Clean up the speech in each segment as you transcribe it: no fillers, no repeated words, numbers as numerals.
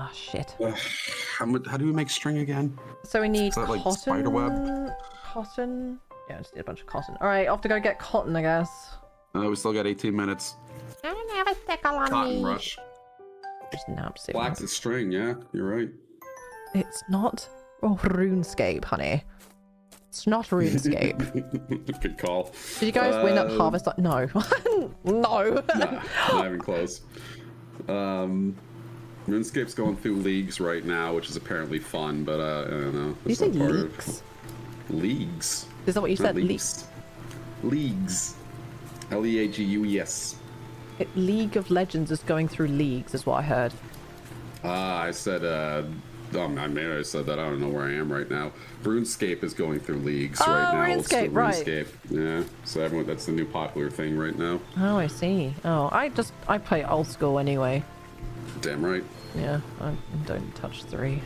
Ah, shit. How do we make string again? So we need that, like, cotton. spiderweb? Cotton. Yeah, I just need a bunch of cotton. All right, off to go get cotton, I guess. We still got 18 minutes. I don't have a stickle on Cotton me. rush. Just nab Flax is string, yeah, you're right. It's not RuneScape, honey. It's not RuneScape. Good call. Did you guys win at Harvest? No. No. Nah, not even close. RuneScape's going through leagues right now, which is apparently fun, but I don't know. Did you say leagues? Leagues. Is that what you said? Leagues. Leagues. Leagues. League of Legends is going through leagues, is what I heard. I said, maybe I said that. I don't know where I am right now. RuneScape is going through leagues right now. RuneScape, RuneScape. Yeah. So everyone, that's the new popular thing right now. Oh, I see. Oh, I play old school anyway. Damn right. Yeah, I don't touch 3.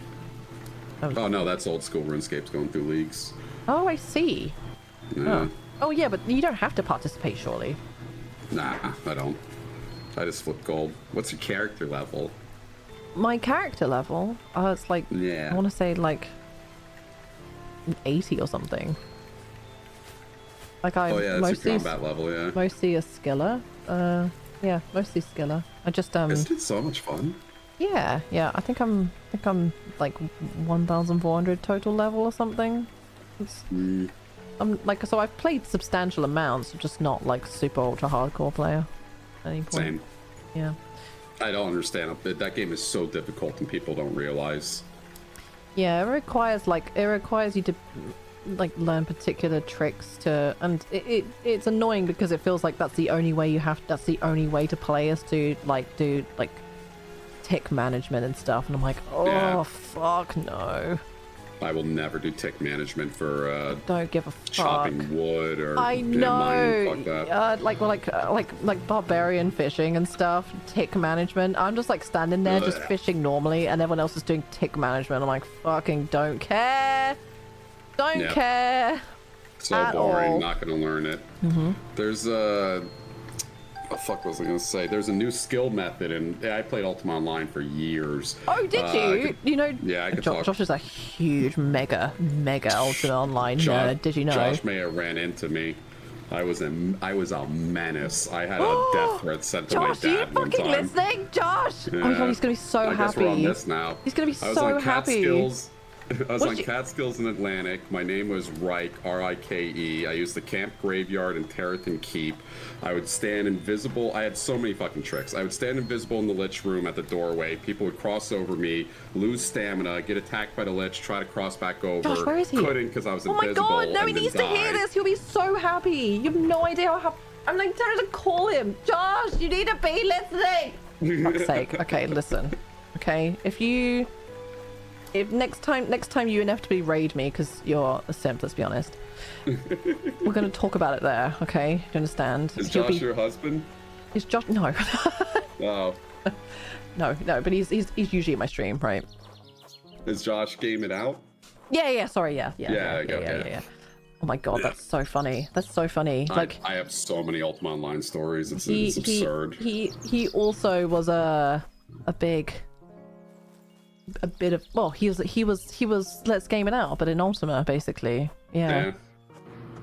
Oh no, that's old school. RuneScape's going through leagues. Oh, I see. Yeah. Oh, yeah, but you don't have to participate, surely. Nah, I don't. I just flip gold. What's your character level? My character level? It's like, Yeah. I want to say like 80 or something. Like Oh yeah, that's your combat level, yeah. Mostly a skiller. Yeah, mostly skiller. I just Isn't it so much fun? Yeah. I think I'm like 1,400 total level or something. I'm like, so I've played substantial amounts, just not like super ultra hardcore player at any point. Same. Yeah. I don't understand. That game is so difficult and people don't realize. Yeah, it requires you to like learn particular tricks to, and it's annoying because it feels like that's the only way to play is to like do like tick management and stuff, and I'm like, oh yeah. Fuck no. I will never do tick management for don't give a fuck. Chopping wood or I know mining, fuck that. like barbarian fishing and stuff, tick management. I'm just like standing there just fishing normally and everyone else is doing tick management. I'm like, fucking don't care. Don't care. So boring, not gonna learn it. There's what the fuck was I gonna say? There's a new skill method, and I played Ultima Online for years. Oh, did you? You know, yeah, I could Josh is a huge, mega Ultima Online nerd. Did you know? Josh may have ran into me. I was a menace. I had a death threat sent to my dad one time. Josh, are you fucking listening? Josh! Yeah. Oh my god, he's gonna be so happy. I guess we're on this now. He's gonna be so happy. I was on Catskills in Atlantic. My name was Rike, R-I-K-E. I used the camp graveyard in Terraton Keep. I would stand invisible. I had so many fucking tricks. I would stand invisible in the Lich room at the doorway. People would cross over me, lose stamina, get attacked by the Lich, try to cross back over. Josh, where is he? Couldn't because I was invisible. Oh my god, no, he needs to hear this. He'll be so happy. You have no idea how happy. I'm like trying to call him. Josh, you need to be listening. For fuck's sake. Okay, listen. Okay, if next time you inevitably raid me because you're a simp, let's be honest, we're gonna talk about it there, okay? You understand? Is Josh your husband? Is Josh? No. Oh. No, but he's usually at my stream, right? Is Josh gaming out? Yeah. Sorry, yeah. Yeah. Oh my god, that's so funny. That's so funny. Like I have so many Ultima Online stories. It's absurd. He also was a bit of, well, he was Let's Game It Out, but in Ultima, basically. Yeah.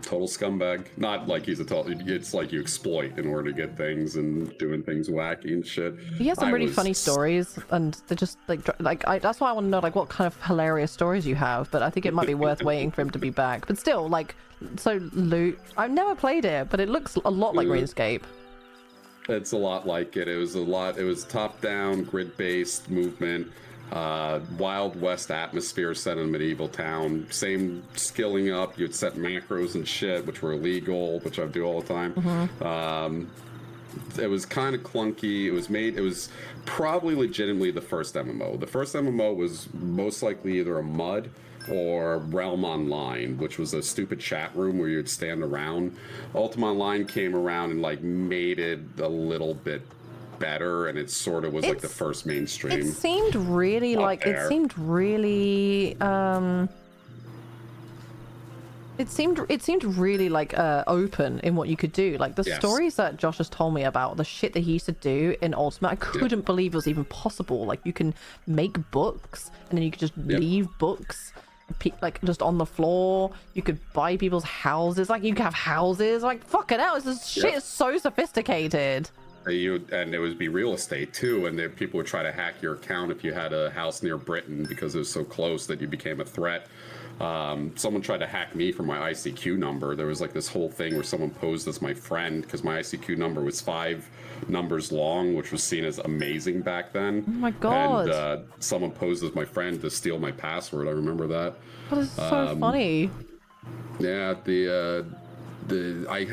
Total scumbag. Not like he's a total. It's like you exploit in order to get things and doing things wacky and shit. He has some really funny stories, and they're just like that's why I want to know like what kind of hilarious stories you have. But I think it might be worth waiting for him to be back. But still, like, so loot. I've never played it, but it looks a lot like RuneScape. It's a lot like it. It was top-down, grid-based movement. Wild West atmosphere set in a medieval town. Same skilling up. You'd set macros and shit, which were illegal, which I do all the time. It was kind of clunky. It was probably legitimately the first MMO. The first MMO was most likely either a MUD or Realm Online, which was a stupid chat room where you'd stand around. Ultima Online came around and like made it a little bit better, and it sort of was like the first mainstream. It seemed really It seemed really like open in what you could do. Like the stories that Josh has told me about the shit that he used to do in Ultima, I couldn't believe it was even possible. Like you can make books and then you could just leave books like just on the floor. You could buy people's houses. Like you could have houses. Like fucking hell, this shit is so sophisticated. And it would be real estate too, and then people would try to hack your account if you had a house near Britain because it was so close that you became a threat. Someone tried to hack me for my ICQ number. There was like this whole thing where someone posed as my friend because my ICQ number was 5 numbers long, which was seen as amazing back then. Oh my god! And someone posed as my friend to steal my password. I remember that. That is so funny. Yeah, I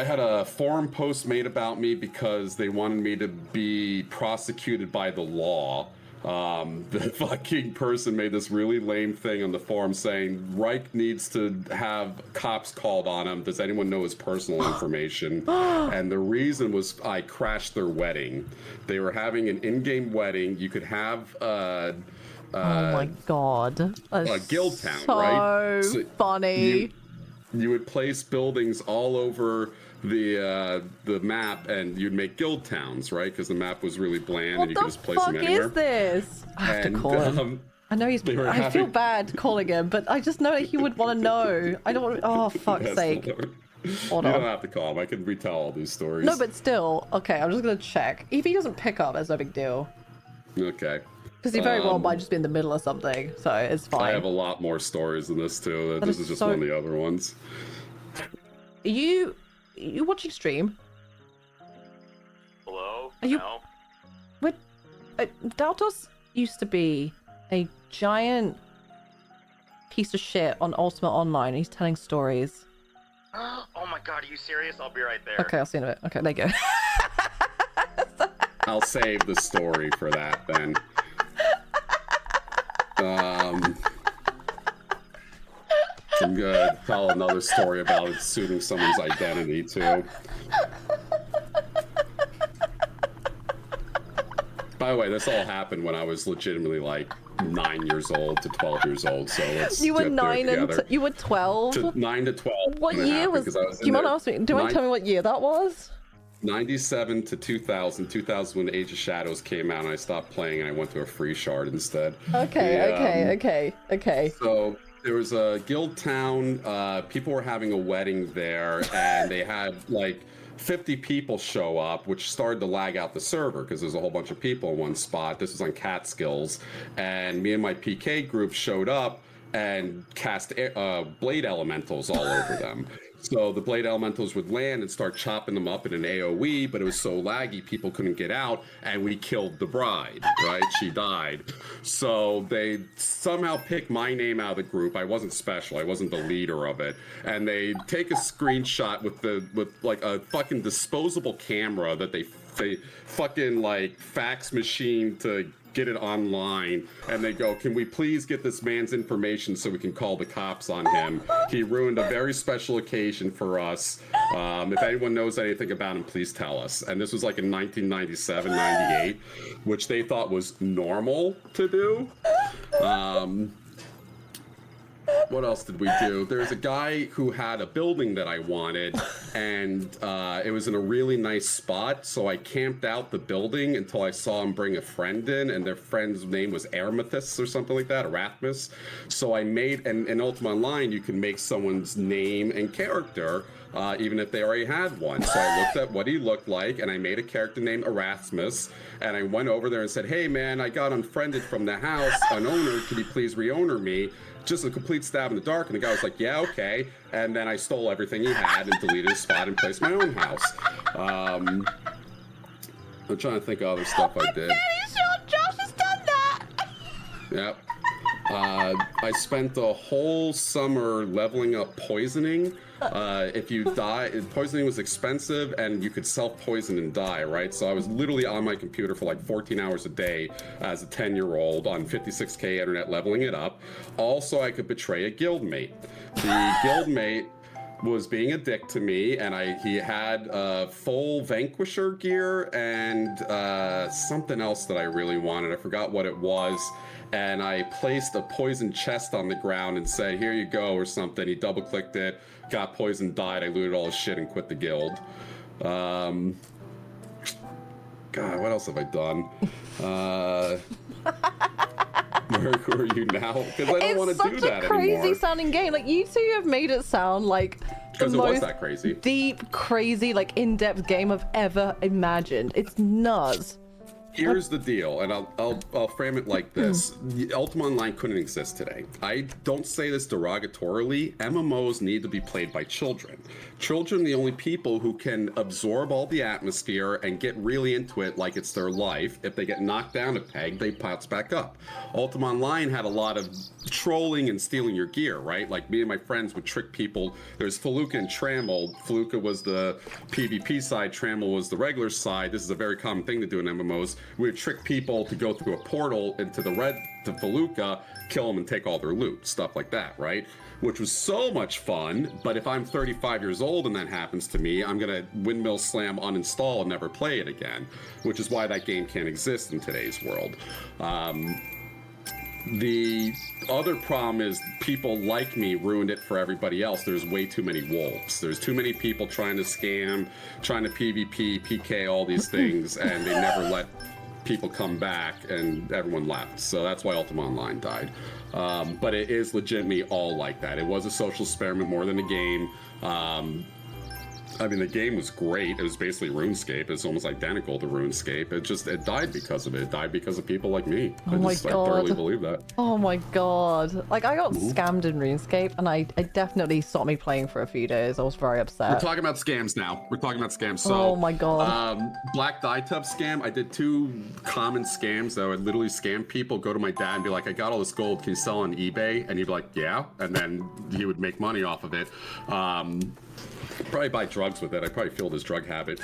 had a forum post made about me because they wanted me to be prosecuted by the law. The fucking person made this really lame thing on the forum saying Reich needs to have cops called on him. Does anyone know his personal information? And the reason was I crashed their wedding. They were having an in-game wedding. You could have oh my god, a guild town, so right? So funny. You would place buildings all over the map, and you'd make guild towns, right? Because the map was really bland, and you could just place them anywhere. What the fuck is this? I have to call him. I know he's. I feel bad calling him, but I just know that he would want to know. I don't want. Oh fuck's sake! Hold on. You don't have to call him. I can retell all these stories. No, but still, okay. I'm just gonna check. If he doesn't pick up, that's no big deal. Okay. Because he very well might just be in the middle of something, so it's fine. I have a lot more stories than this too. This is just one of the other ones. Are you watching stream? Hello? Are you? No. What? Daltos used to be a giant piece of shit on Ultima Online. He's telling stories. Oh my god, are you serious? I'll be right there. Okay, I'll see you in a bit. Okay, there you go. I'll save the story for that then. I'm gonna tell another story about assuming someone's identity too. By the way, this all happened when I was legitimately like 9 years old to 12 years old. So let's you were 9 and you were 12. 9 to 12. What year was? Do you want to ask me? Do you want to tell me what year that was? 97 to 2000. 2000 when Age of Shadows came out, and I stopped playing, and I went to a free shard instead. Okay. So there was a guild town. People were having a wedding there, and they had like 50 people show up, which started to lag out the server because there's a whole bunch of people in one spot. This was on Catskills, and me and my PK group showed up and cast blade elementals all over them. So the blade elementals would land and start chopping them up in an AoE, but it was so laggy people couldn't get out, and we killed the bride, right? She died. So they somehow picked my name out of the group. I wasn't special. I wasn't the leader of it. And they take a screenshot with like a fucking disposable camera that they fucking like fax machine to get it online, and they go, can we please get this man's information so we can call the cops on him? He ruined a very special occasion for us. If anyone knows anything about him, please tell us. And this was like in 1997, 98, which they thought was normal to do. What else did we do? There's a guy who had a building that I wanted, and it was in a really nice spot, so I camped out the building until I saw him bring a friend in, and their friend's name was Arathmus or something like that, Arathmus. So I made, and in Ultima Online, you can make someone's name and character, even if they already had one. So I looked at what he looked like, and I made a character named Erasmus, and I went over there and said, hey man, I got unfriended from the house, an owner, can you please re-owner me? Just a complete stab in the dark, and the guy was like, yeah, okay. And then I stole everything he had and deleted his spot and placed my own house. I'm trying to think of other stuff I did. I'm very sure Josh has done that. Yep. I spent the whole summer leveling up poisoning. If you die, poisoning was expensive, and you could self-poison and die, right? So I was literally on my computer for like 14 hours a day as a 10-year-old on 56k internet leveling it up. Also, I could betray a guildmate. The guildmate was being a dick to me, and he had full Vanquisher gear and something else that I really wanted. I forgot what it was. And I placed a poison chest on the ground and said, "Here you go," or something. He double-clicked it, got poisoned, died. I looted all his shit and quit the guild. God, what else have I done? Where are you now? Because I don't want to do that anymore. It's such a crazy sounding game. Like, you two have made it sound like the most that crazy. deep, crazy, like in-depth game I've ever imagined. It's nuts. Here's the deal, and I'll frame it like this. Ultima Online couldn't exist today. I don't say this derogatorily. MMOs need to be played by children. Children are the only people who can absorb all the atmosphere and get really into it like it's their life. If they get knocked down a peg, they bounce back up. Ultima Online had a lot of trolling and stealing your gear, right? Like, me and my friends would trick people. There's Feluca and Trammel. Feluca was the PvP side, Trammel was the regular side. This is a very common thing to do in MMOs. We would trick people to go through a portal into the red to Feluca, kill them and take all their loot, stuff like that, right? Which was so much fun, but if I'm 35 years old and that happens to me, I'm gonna windmill slam, uninstall, and never play it again, which is why that game can't exist in today's world. The other problem is people like me ruined it for everybody else. There's way too many wolves. There's too many people trying to scam, trying to PvP, PK, all these things, and they never let people come back, and everyone left. So that's why Ultima Online died. But it is legitimately all like that. It was a social experiment more than a game. I mean, the game was great. It was basically RuneScape. It's almost identical to RuneScape. It died because of it. It died because of people like me. Oh my I God. thoroughly believe that. Oh my God. Like, I got scammed in RuneScape, and I definitely stopped me playing for a few days. I was very upset. We're talking about scams now. So, oh my God. Black Dye Tub scam. I did 2 common scams that would literally scam people. Go to my dad and be like, "I got all this gold. Can you sell on eBay?" And he'd be like, "Yeah." And then he would make money off of it. Probably buy drugs with it. I probably fueled his drug habit.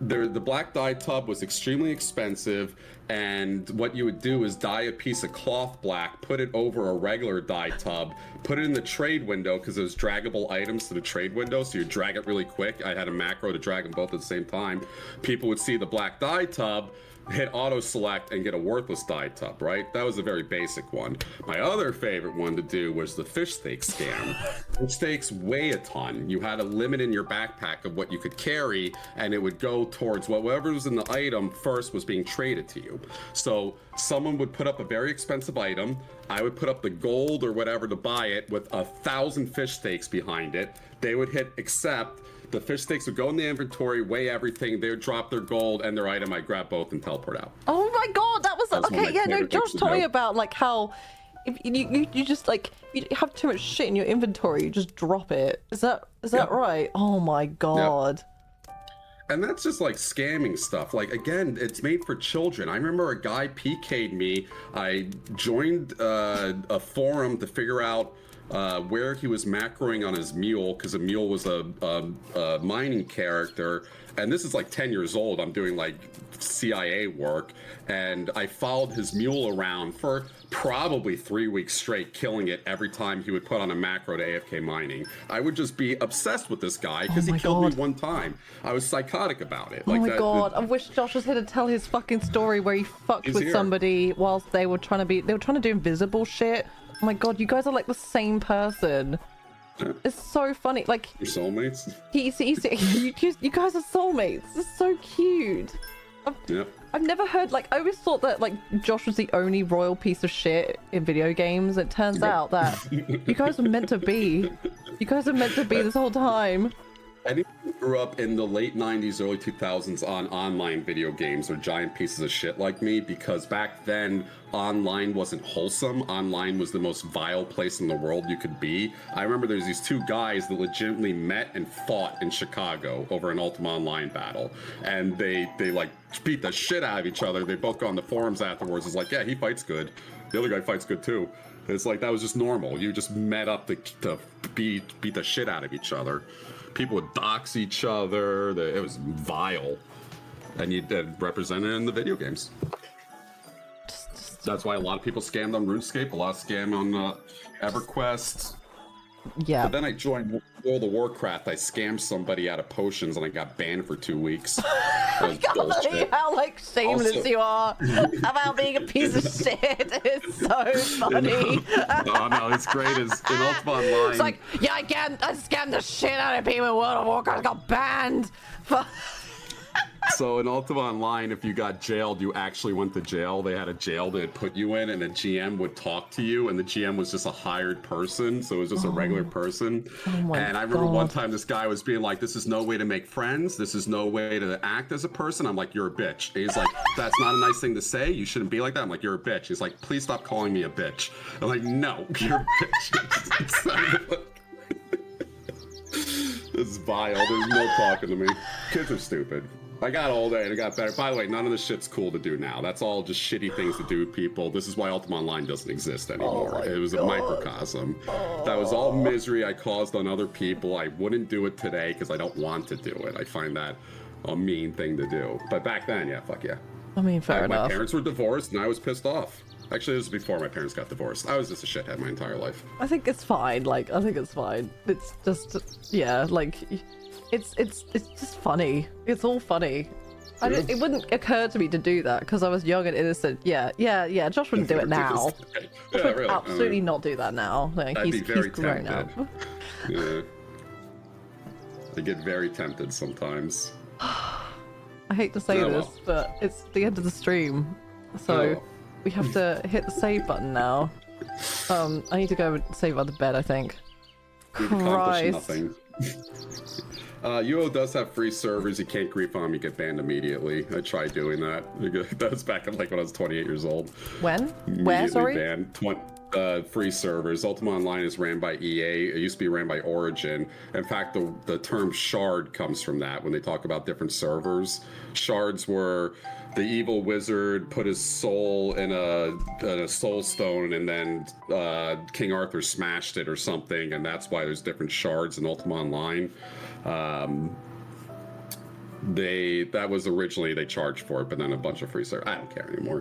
The black dye tub was extremely expensive, and what you would do is dye a piece of cloth black, put it over a regular dye tub, put it in the trade window, because there's draggable items to the trade window, so you drag it really quick. I had a macro to drag them both at the same time. People would see the black dye tub, hit auto select, and get a worthless dye tub, right? That was a very basic one. My other favorite one to do was the fish steak scam. Fish steaks weigh a ton. You had a limit in your backpack of what you could carry, and it would go towards whatever was in the item first was being traded to you. So someone would put up a very expensive item. I would put up the gold or whatever to buy it with 1,000 fish steaks behind it. They would hit accept. The fish steaks would go in the inventory, weigh everything, they would drop their gold and their item. I grab both and teleport out. Oh my God, that was okay. Yeah, no, Josh told me about like how if you just like you have too much shit in your inventory, you just drop it. Is that right? Oh my God. And that's just like scamming stuff. Like, again, it's made for children. I remember a guy PK'd me. I joined a forum to figure out where he was macroing on his mule, because a mule was a mining character, and this is like 10 years old. I'm doing like CIA work, and I followed his mule around for probably 3 weeks straight, killing it every time he would put on a macro to AFK mining. I would just be obsessed with this guy because he killed me one time. I was psychotic about it. Oh my God, I wish Josh was here to tell his fucking story where he fucked with somebody whilst they were trying to do invisible shit. Oh my God, you guys are like the same person. It's so funny. Like, you're soulmates? You guys are soulmates. It's so cute. I've never heard, like, I always thought that, like, Josh was the only royal piece of shit in video games. It turns out that you guys were meant to be. You guys are meant to be this whole time. Anyone who grew up in the late 90s, early 2000s on online video games are giant pieces of shit like me, because back then, online wasn't wholesome. Online was the most vile place in the world you could be. I remember there's these 2 guys that legitimately met and fought in Chicago over an Ultima Online battle. And they like beat the shit out of each other. They both go on the forums afterwards. It's like, yeah, he fights good. The other guy fights good too. It's like, that was just normal. You just met up to beat the shit out of each other. People would dox each other. It was vile. And you represented it in the video games. That's why a lot of people scammed on RuneScape, a lot of scam on EverQuest. Yeah. But then I joined World of Warcraft. I scammed somebody out of potions and I got banned for 2 weeks. I can't believe how like shameless you are about being a piece of shit. It's so funny. Oh no, it's great. Is in Ultima Online. It's like, yeah, I scammed the shit out of people in World of Warcraft. Got banned. So in Ultima Online, if you got jailed, you actually went to jail. They had a jail they'd put you in, and a GM would talk to you, and the GM was just a hired person, so it was just a regular person. And I remember one time this guy was being like, "This is no way to make friends. This is no way to act as a person." I'm like, "You're a bitch." And he's like, "That's not a nice thing to say. You shouldn't be like that." I'm like, "You're a bitch." He's like, "Please stop calling me a bitch." I'm like, "No, you're a bitch." This is vile. There's no talking to me. Kids are stupid. I got older and it got better. By the way, none of this shit's cool to do now. That's all just shitty things to do with people. This is why Ultima Online doesn't exist anymore. It was a microcosm. That was all misery I caused on other people. I wouldn't do it today because I don't want to do it. I find that a mean thing to do. But back then, yeah, fuck yeah. I mean, fair enough. My parents were divorced and I was pissed off. Actually, this was before my parents got divorced. I was just a shithead my entire life. I think it's fine. Like, I think it's fine. It's just, yeah, like... It's just funny. It's all funny. It wouldn't occur to me to do that because I was young and innocent. Yeah. Josh wouldn't do it now. Josh would really. absolutely not do that now. Like, I'd be very grown tempted. up. Yeah. I get very tempted sometimes. I hate to say this, but it's the end of the stream, so we have to hit the save button now. I need to go and save out the bed, I think. We've accomplished nothing. UO does have free servers. You can't grief on them, you get banned immediately. I tried doing that. That was back in like when I was 28 years old. When? Where, sorry? Banned. Free servers. Ultima Online is ran by EA. It used to be ran by Origin. In fact, the term shard comes from that when they talk about different servers. Shards were the evil wizard put his soul in a soul stone and then King Arthur smashed it or something, and that's why there's different shards in Ultima Online. That was originally they charged for it, but then a bunch of free servers. I don't care anymore.